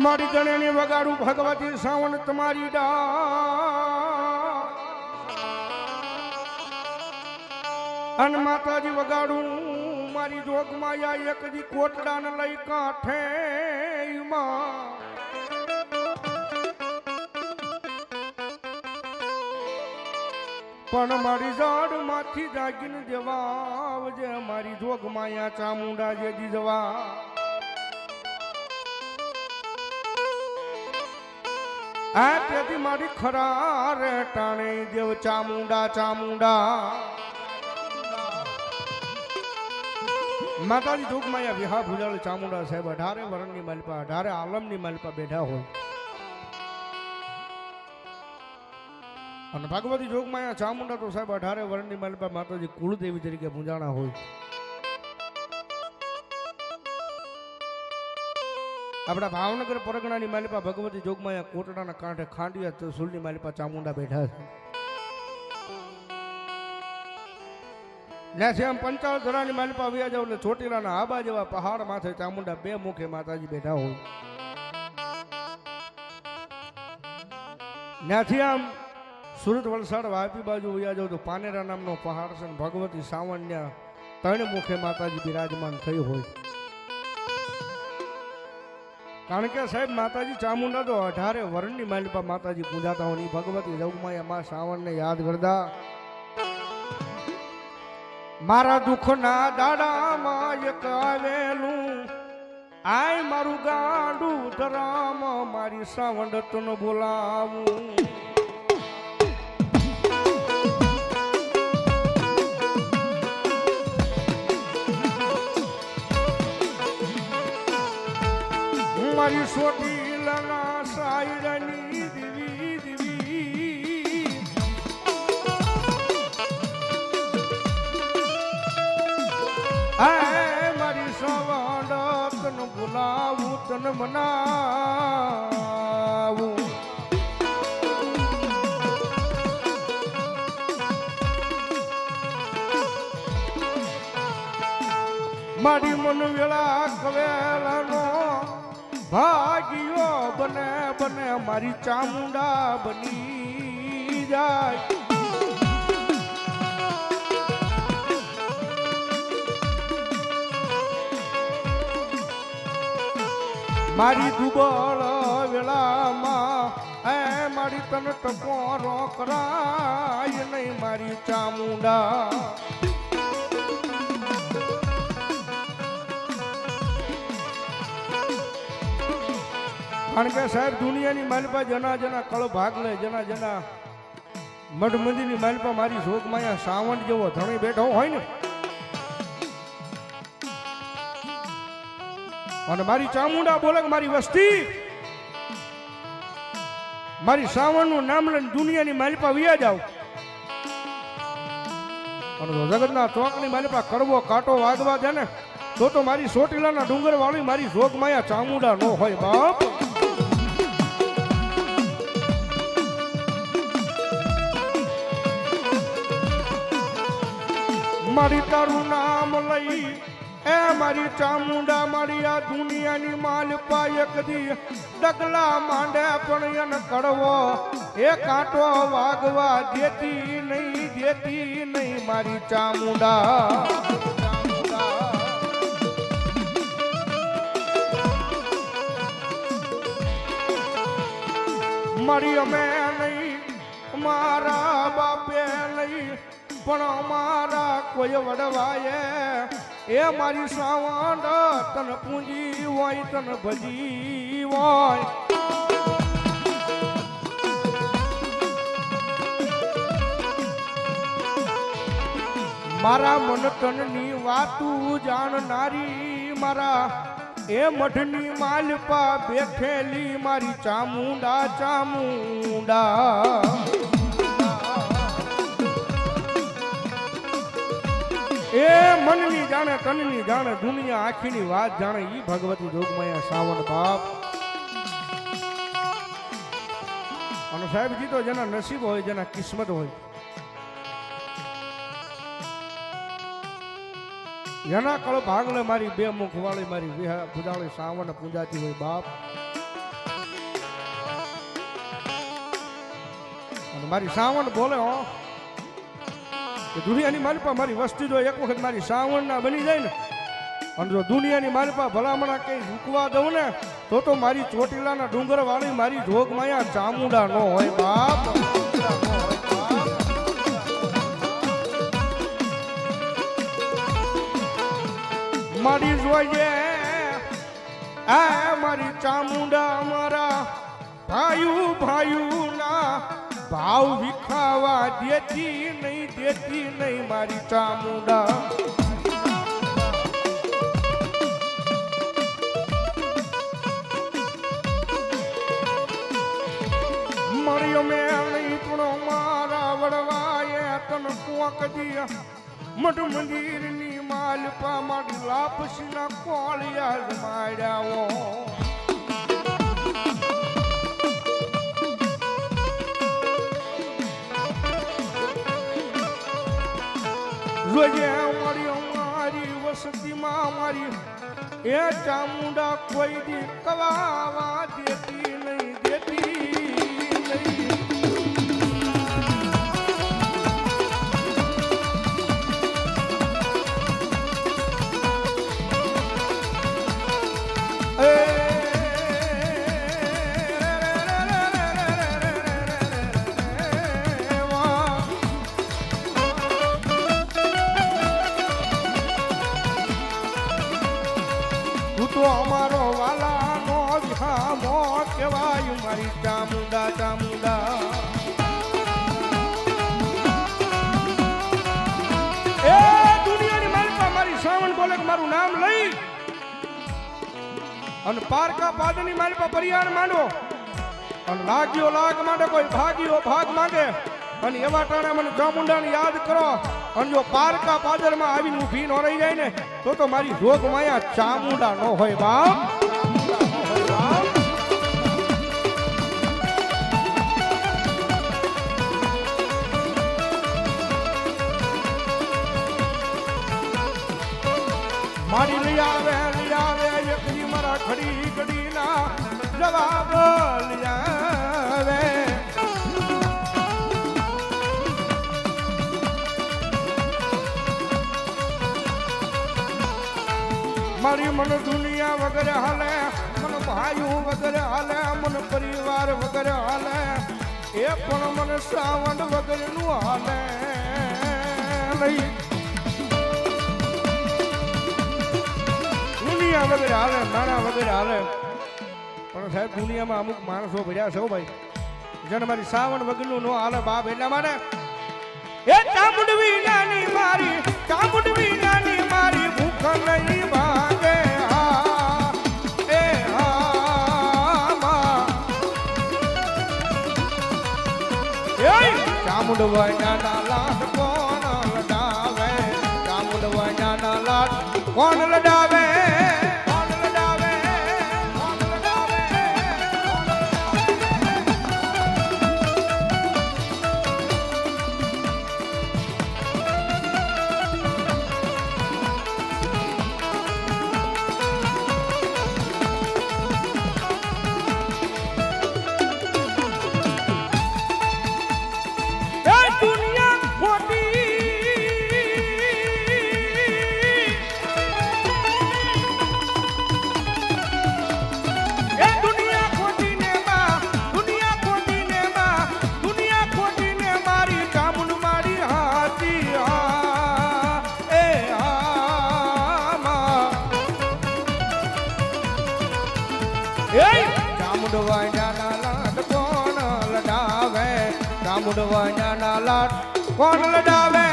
મારી ગણેની વગાડું ભગવતી સાવણ તમારી અન માતાજી વગાડું મારી જોગમાં એક દી કોટડા ને લઈ કાંઠે પણ મારી જાડ માંથી જાગીને જવાબ જે મારી જોગમાં ચામુંડા જે જવા આ તેથી મારી ખરા રે ટાણે દેવ ચામુંડા ચામુંડા માતાજી જોગમાયા વિહા ભુજાળ ચામુંડા સાહેબ 18 વરણની માલપા 18 આલમની માલપા બેઠા હોય અને ભગવતી જોગમાયા ચામુંડા તો સાહેબ 18 વરણની માલપા માતાજી કુળદેવી તરીકે પૂજાણા હોય આપણા ભાવનગર પરગણાની માલિપા ભગવતી જોગમાયા કોટડાના કાંઠે ખાંડિયા ત્રિશુલની માલિપા ચામુંડા બેઠા છે ત્યાંથી આમ 55 ધરાની માલિપા વ્યા જાવ એટલે ચોટીલાના આબા જેવા પહાડ માથે ચામુંડા બે મુખે માતાજી બેઠા હોય ત્યાંથી આમ સુરત વલસાડ વાપી બાજુ વ્યા જાવ તો પાનેરા નામનો પહાડ છે ભગવતી સાવણ્યા 3 મુખે માતાજી બિરાજમાન થઈ હોય કારણ કે સાહેબ માતાજી ચામુંડા તો 18 વરણની માલિપા માતાજી પૂજાતા હોય ભગવતી જોગમાયા માં શ્રાવણને યાદ કરતા મારા દુઃખના દાડામાં એક આવેલું આય મારું ગાંડું ધરામ મારી શ્રાવણ બોલાવું મારી સોટીલાના સાયરાની દીવી દીવી આ મારી શ્રાવણ તન બોલાવું તન મનાવું મારી મન વેળા કવેલાનો ભાગ્યો બને બને મારી ચામુંડા બની જાય મારી દુબળ વેળામાં એ મારી તન ટકોરો કરાય નહીં મારી ચામુંડા કારણ કે સાહેબ દુનિયાની માલિપા જના જના કળ ભાગ લે જના જના મઢ મંદિરની માલિપા મારી જોગમાયા સાવણ જેવો ધણી બેઠો હોય ને અને મારી ચામુંડા બોલે મારી વસ્તી મારી સાવણનું નામ લઈને દુનિયાની માલિપા વિયા જાવ અને જગતના ચોકની માલિપા કડવો કાંટો વાગવા દે ને તો મારી સોટીલાના ડુંગર વાળી મારી જોગમાયા ચામુંડા નો હોય બાપ મારી તારું નામ લઈ એ મારી ચામુંડા મારી આ દુનિયાની માલપા એક દી ડગલા માંડે પણ એને કડવો એ કાંટો વાગવા દેતી નહીં મારી ચામુંડા મારી અમે નહીં મારા બાપે નહીં પણ અમારા કોઈ વડવાએ એ મારી શ્રાવણ તન પૂંજી હોય તન ભજી હોય મારા મન તનની વાતું જાણનારી મારા એ મઠની માલપા બેઠેલી મારી ચામુંડા ચામુંડા એ મનની જાણે તનની જાણે દુનિયા આખીની વાત જાણે ઈ ભગવતી જોગમાયા શ્રાવણ બાપ અને સાહેબજી તો જેના નસીબ હોય જેના કિસ્મત હોય એના કળ ભાગલે મારી બે મુખ વાળી મારી પૂજાળી સાવન પૂજાતી હોય બાપ. અને મારી સાવન બોલે હો કે દુનિયાની મારી પાસે મારી વસ્તી જો એક વખત મારી સાવન ના બની જાય ને, અને જો દુનિયાની મારી પાસે ભલામણા કઈ રૂકવા દઉં ને તો મારી ચોટીલાના ડુંગર વાળી મારી જોગમાયા ચામુંડા નો હોય બાપ. મારી જોઈએ આ મારી ચામુંડા અમારા ભાયુ ના ભાવ વિખાવા દેતી નહીં મારી ચામુંડા. મળ્યો મેં નહીં પણ મારા વડવાએ તન કુંક દિયા મઠ મંદિરની માલપા મારી લાપસીના કોળિયા માર્યાઓ. રોજે મારી વસતીમાં મારી એ ચામુંડા કોઈ દી કવાવા દેતી નહીં. અમારો વાલાનો વિહામો કહેવાય મારી ચામુંડા. એ દુનિયાની માલિકા મારી શ્રાવણ બોલે કે મારું નામ લઈ અને પારકા પાદની માલિકા પરિયાણ માંડો અને લાગ્યો લાગ માંડે કોઈ ભાગ્યો ભાગ માંગે અને એવા ટાણે મને ચામુંડાને યાદ કરો. અને જો પારકા પાદરમાં આવીને ઊભી ન રહી જાય ને તો મારી જોગ માયા ચામુંડા નો હોય બાપ. મારી લઈ આવે એકલી મારા ઘડી ના જવાબ લઈ આવે. મારી મન દુનિયા વગર હાલે, મન ભાઈઓ વગર હાલે, મન પરિવાર વગર હાલે, એ પણ મન શ્રાવણ વગર નું હાલે નહીં. દુનિયા વગર હાલે, નાણા વગર હાલે, પણ સાહેબ દુનિયામાં અમુક માણસો ભર્યા છે ભાઈ જેને મારી શ્રાવણ વગર નું નો હાલે બાપ. એટલા માટે એ ચામુંડવી નાની મારી, ચામુંડવી નાની મારી ભૂખ નહીં ભાગે. ચામુંડવાના લાડ કોણ લડાવે, ચામુંડવાના લાડ કોણ લડાવે. ચામુંડવાના લાડ કોણ લડાવે, ચામુંડવાના લાડ કોણ લડાવે.